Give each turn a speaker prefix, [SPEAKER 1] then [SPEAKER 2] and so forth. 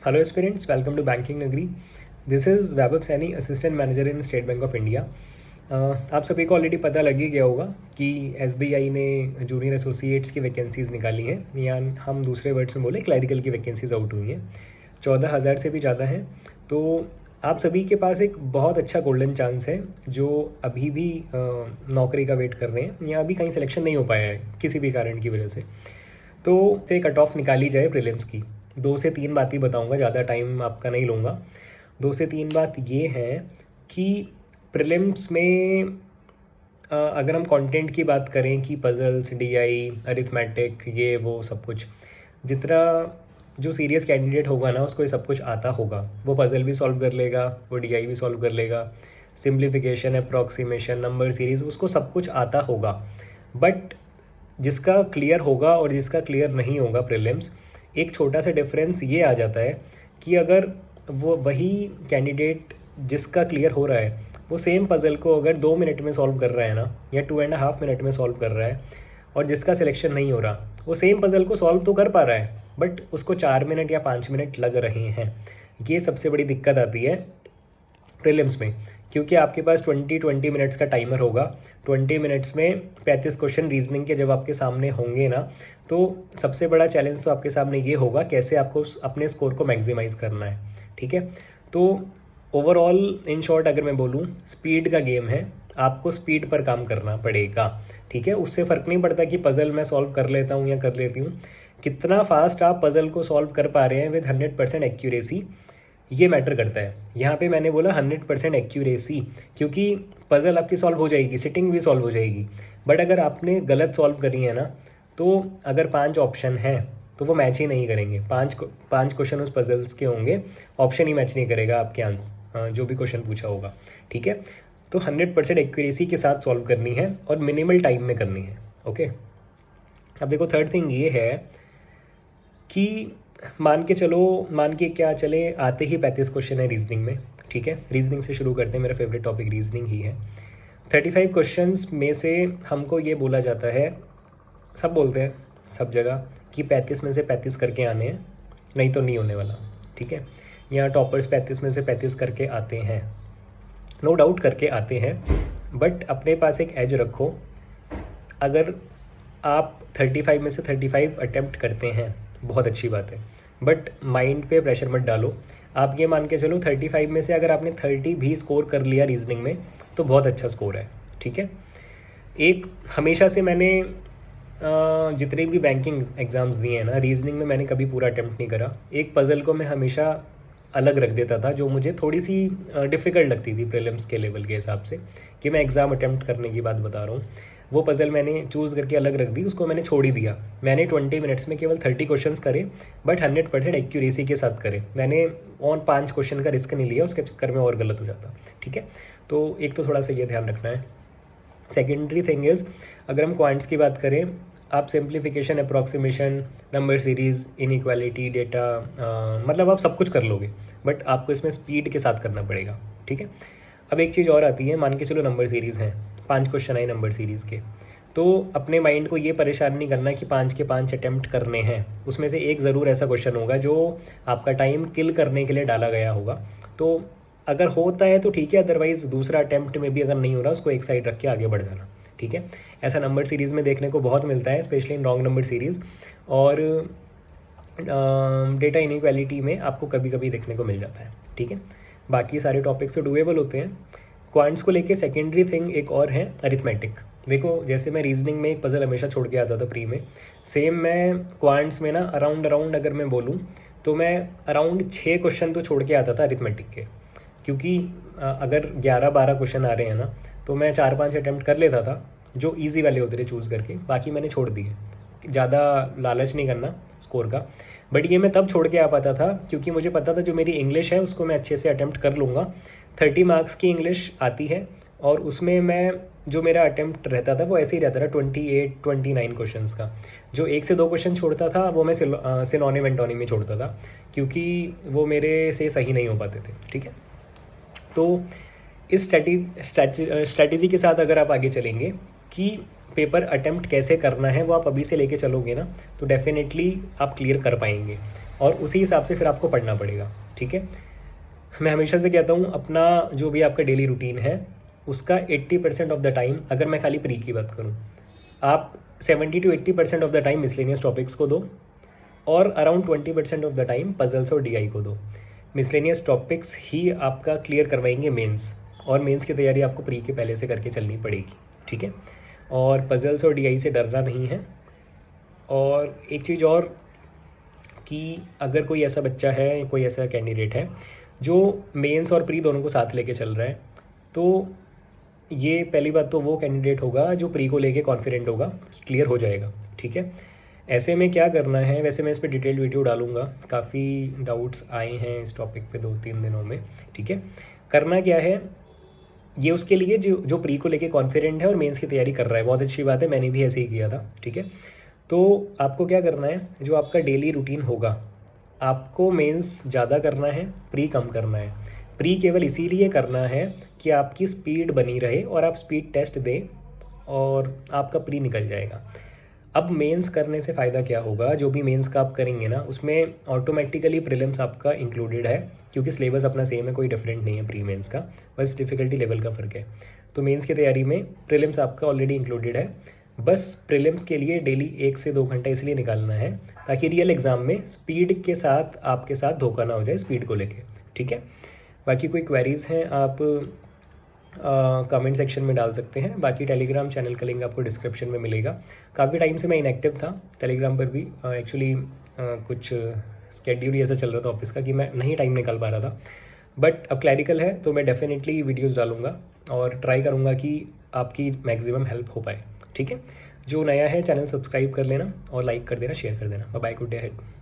[SPEAKER 1] Hello aspirants, welcome to banking Nagari. This is Vaibhav Saini, assistant manager in State Bank of India. आप सभी को already पता लग ही गया होगा कि एसबीआई ने जूनियर एसोसिएट्स की वैकेंसीज़ निकाली हैं, या हम दूसरे वर्ड्स में बोले क्लैरिकल की वैकेंसीज आउट हुई हैं। 14,000 से भी ज़्यादा हैं। तो आप सभी के पास एक बहुत अच्छा गोल्डन चांस है, जो अभी भी नौकरी का वेट कर रहे हैं या अभी कहीं सिलेक्शन नहीं हो पाया है किसी भी कारण की वजह से। तो से कट ऑफ निकाली जाए प्रीलिम्स की। 2 से 3 बात ही बताऊंगा, ज़्यादा टाइम आपका नहीं लूँगा। 2 से 3 बात ये है कि प्रीलिम्स में अगर हम कंटेंट की बात करें कि पजल्स, डीआई, अरिथमेटिक, ये वो सब कुछ, जितना जो सीरियस कैंडिडेट होगा ना उसको ये सब कुछ आता होगा। वो पजल भी सॉल्व कर लेगा, वो डीआई भी सॉल्व कर लेगा, सिम्प्लीफिकेशन, अप्रॉक्सीमेशन, नंबर सीरीज़, उसको सब कुछ आता होगा। बट जिसका क्लियर होगा और जिसका क्लियर नहीं होगा प्रीलिम्स, एक छोटा सा डिफरेंस ये आ जाता है कि अगर वो वही कैंडिडेट जिसका क्लियर हो रहा है वो सेम पज़ल को अगर 2 मिनट में सॉल्व कर रहा है ना, या 2.5 मिनट में सॉल्व कर रहा है, और जिसका सिलेक्शन नहीं हो रहा वो सेम पज़ल को सॉल्व तो कर पा रहा है बट उसको 4 मिनट या 5 मिनट लग रहे हैं। ये सबसे बड़ी दिक्कत आती है प्रीलिम्स में, क्योंकि आपके पास 20 मिनट्स का टाइमर होगा। 20 मिनट्स में 35 क्वेश्चन रीजनिंग के जब आपके सामने होंगे ना, तो सबसे बड़ा चैलेंज तो आपके सामने ये होगा कैसे आपको अपने स्कोर को मैक्सिमाइज़ करना है। ठीक है, तो ओवरऑल इन शॉर्ट अगर मैं बोलूँ, स्पीड का गेम है, आपको स्पीड पर काम करना पड़ेगा। ठीक है, उससे फ़र्क नहीं पड़ता कि पज़ल मैं सॉल्व कर लेता हूँ या कर लेती हूँ, कितना फास्ट आप पज़ल को सॉल्व कर पा रहे हैं विद 100% एक्यूरेसी, ये मैटर करता है। यहाँ पे मैंने बोला 100% एक्यूरेसी, क्योंकि पज़ल आपकी सॉल्व हो जाएगी, सिटिंग भी सॉल्व हो जाएगी, बट अगर आपने गलत सॉल्व करी है ना, तो अगर 5 ऑप्शन हैं तो वो मैच ही नहीं करेंगे। 5 क्वेश्चन उस पज़ल्स के होंगे, ऑप्शन ही मैच नहीं करेगा आपके आंसर जो भी क्वेश्चन पूछा होगा। ठीक है, तो 100% एक्यूरेसी के साथ सॉल्व करनी है और मिनिमल टाइम में करनी है। ओके, अब देखो थर्ड थिंग ये है कि मान के क्या चले, आते ही 35 क्वेश्चन है रीजनिंग में। ठीक है, रीजनिंग से शुरू करते हैं, मेरा फेवरेट टॉपिक रीजनिंग ही है। 35 क्वेश्चंस में से हमको ये बोला जाता है, सब बोलते हैं सब जगह, कि 35 में से 35 करके आने हैं, नहीं तो नहीं होने वाला। ठीक है, यहाँ टॉपर्स 35 में से 35 करके आते हैं, नो डाउट करके आते हैं, बट अपने पास एक एज रखो। अगर आप 35 में से 35 अटेम्प्ट करते हैं, बहुत अच्छी बात है, बट माइंड पे प्रेशर मत डालो। आप ये मान के चलो 35 में से अगर आपने 30 भी स्कोर कर लिया रीजनिंग में तो बहुत अच्छा स्कोर है। ठीक है, एक हमेशा से मैंने जितने भी बैंकिंग एग्ज़ाम्स दिए हैं ना, रीजनिंग में मैंने कभी पूरा अटेम्प्ट नहीं करा। एक पज़ल को मैं हमेशा अलग रख देता था जो मुझे थोड़ी सी डिफ़िकल्ट लगती थी प्रीलिम्स के लेवल के हिसाब से, कि मैं एग्ज़ाम अटेम्प्ट करने की बात बता रहा हूँ। वो पज़ल मैंने चूज़ करके अलग रख दी, उसको मैंने छोड़ ही दिया। मैंने 20 मिनट्स में केवल 30 क्वेश्चंस करे, बट 100% एक्यूरेसी के साथ करे। मैंने ऑन 5 क्वेश्चन का रिस्क नहीं लिया, उसके चक्कर में और गलत हो जाता। ठीक है, तो एक तो थोड़ा सा ये ध्यान रखना है। सेकेंडरी थिंग इज़, अगर हम क्वांट्स की बात करें, आप simplification, approximation, number series, inequality, data, मतलब आप सब कुछ कर लोगे, बट आपको इसमें स्पीड के साथ करना पड़ेगा। ठीक है, अब एक चीज़ और आती है, मान के चलो नंबर सीरीज़ हैं, 5 क्वेश्चन आए नंबर सीरीज़ के, तो अपने माइंड को ये परेशान नहीं करना कि 5 के 5 अटैम्प्ट करने हैं। उसमें से एक ज़रूर ऐसा क्वेश्चन होगा जो आपका टाइम किल करने के लिए डाला गया होगा। तो अगर होता है तो ठीक है, अदरवाइज़ दूसरा अटैम्प्ट में भी अगर नहीं हो रहा, उसको एक साइड रख के आगे बढ़ जाना। ठीक है, ऐसा नंबर सीरीज़ में देखने को बहुत मिलता है, specially in wrong number series, और डेटा इनइक्वालिटी में आपको कभी कभी देखने को मिल जाता है। ठीक है, बाकी सारे टॉपिक्स तो डुएबल होते हैं। क्वांट्स को लेके सेकेंडरी थिंग एक और है, अरिथमेटिक। देखो, जैसे मैं रीजनिंग में एक पज़ल हमेशा छोड़ के आता था प्री में, सेम मैं क्वांट्स में ना अराउंड अगर मैं बोलूँ तो मैं अराउंड 6 क्वेश्चन तो छोड़ के आता था अरिथमेटिक के, क्योंकि अगर 11-12 क्वेश्चन आ रहे हैं ना, तो मैं 4-5 अटैम्प्ट कर लेता था जो ईजी वाले होते थे चूज़ करके, बाकी मैंने छोड़ दिए। ज़्यादा लालच नहीं करना स्कोर का, बट ये मैं तब छोड़ के आ पाता था क्योंकि मुझे पता था जो मेरी इंग्लिश है उसको मैं अच्छे से अटैम्प्ट कर लूँगा। 30 मार्क्स की इंग्लिश आती है, और उसमें मैं जो मेरा अटैम्प्ट रहता था वो ऐसे ही रहता था 28-29 क्वेश्चंस का। जो 1 से 2 क्वेश्चन छोड़ता था वो मैं सिनोनिम एंटोनिम में छोड़ता था, क्योंकि वो मेरे से सही नहीं हो पाते थे। ठीक है, तो इस स्ट्रैटेजी के साथ अगर आप आगे चलेंगे कि पेपर अटेम्प्ट कैसे करना है, वो आप अभी से लेके चलोगे ना, तो डेफिनेटली आप क्लियर कर पाएंगे। और उसी हिसाब से फिर आपको पढ़ना पड़ेगा, ठीक है। मैं हमेशा से कहता हूँ अपना जो भी आपका डेली रूटीन है उसका 80% ऑफ द टाइम, अगर मैं खाली प्री की बात करूँ, आप 70 to 80% of the time miscellaneous topics को दो और around 20% of the time puzzles और डीआई को दो। मिसलेनियस टॉपिक्स ही आपका क्लियर करवाएंगे मेंस, और मेंस की तैयारी आपको प्री के पहले से करके चलनी पड़ेगी, ठीक है। और पजल्स और डीआई से डरना नहीं है। और एक चीज़ और कि अगर कोई ऐसा बच्चा है, कोई ऐसा कैंडिडेट है जो मेंस और प्री दोनों को साथ लेके चल रहा है, तो ये पहली बात तो वो कैंडिडेट होगा जो प्री को लेके कॉन्फिडेंट होगा कि क्लियर हो जाएगा, ठीक है। ऐसे में क्या करना है, वैसे मैं इस पर डिटेल्ड वीडियो डालूंगा, काफ़ी डाउट्स आए हैं इस टॉपिक पे 2-3 दिनों में, ठीक है। करना क्या है, ये उसके लिए जो प्री को लेके कॉन्फिडेंट है और मेंस की तैयारी कर रहा है, बहुत अच्छी बात है, मैंने भी ऐसे ही किया था, ठीक है। तो आपको क्या करना है, जो आपका डेली रूटीन होगा, आपको मेंस ज़्यादा करना है, प्री कम करना है। प्री केवल इसीलिए करना है कि आपकी स्पीड बनी रहे और आप स्पीड टेस्ट दें और आपका प्री निकल जाएगा। अब मेंस करने से फ़ायदा क्या होगा, जो भी मेंस का आप करेंगे ना उसमें ऑटोमेटिकली प्रीलिम्स आपका इंक्लूडेड है, क्योंकि सिलेबस अपना सेम है, कोई डिफरेंट नहीं है प्री मेंस का, बस डिफ़िकल्टी लेवल का फ़र्क है। तो मेंस की तैयारी में प्रीलिम्स आपका ऑलरेडी इंक्लूडेड है, बस प्रीलिम्स के लिए डेली 1 से 2 घंटा इसलिए निकालना है ताकि रियल एग्ज़ाम में स्पीड के साथ आपके साथ धोखा ना हो जाए स्पीड को लेके, ठीक है। बाकी कोई क्वेरीज़ हैं आप कमेंट सेक्शन में डाल सकते हैं। बाकी टेलीग्राम चैनल का लिंक आपको डिस्क्रिप्शन में मिलेगा। काफ़ी टाइम से मैं इनएक्टिव था टेलीग्राम पर भी, एक्चुअली कुछ स्केड्यूल ऐसा चल रहा था ऑफिस का कि मैं नहीं टाइम निकाल पा रहा था, बट अब क्लैरिकल है तो मैं डेफिनेटली वीडियोस डालूंगा और ट्राई करूंगा कि आपकी मैक्सिमम हेल्प हो पाए, ठीक है। जो नया है चैनल सब्सक्राइब कर लेना और लाइक कर देना, शेयर कर देना। Bye bye, good day ahead.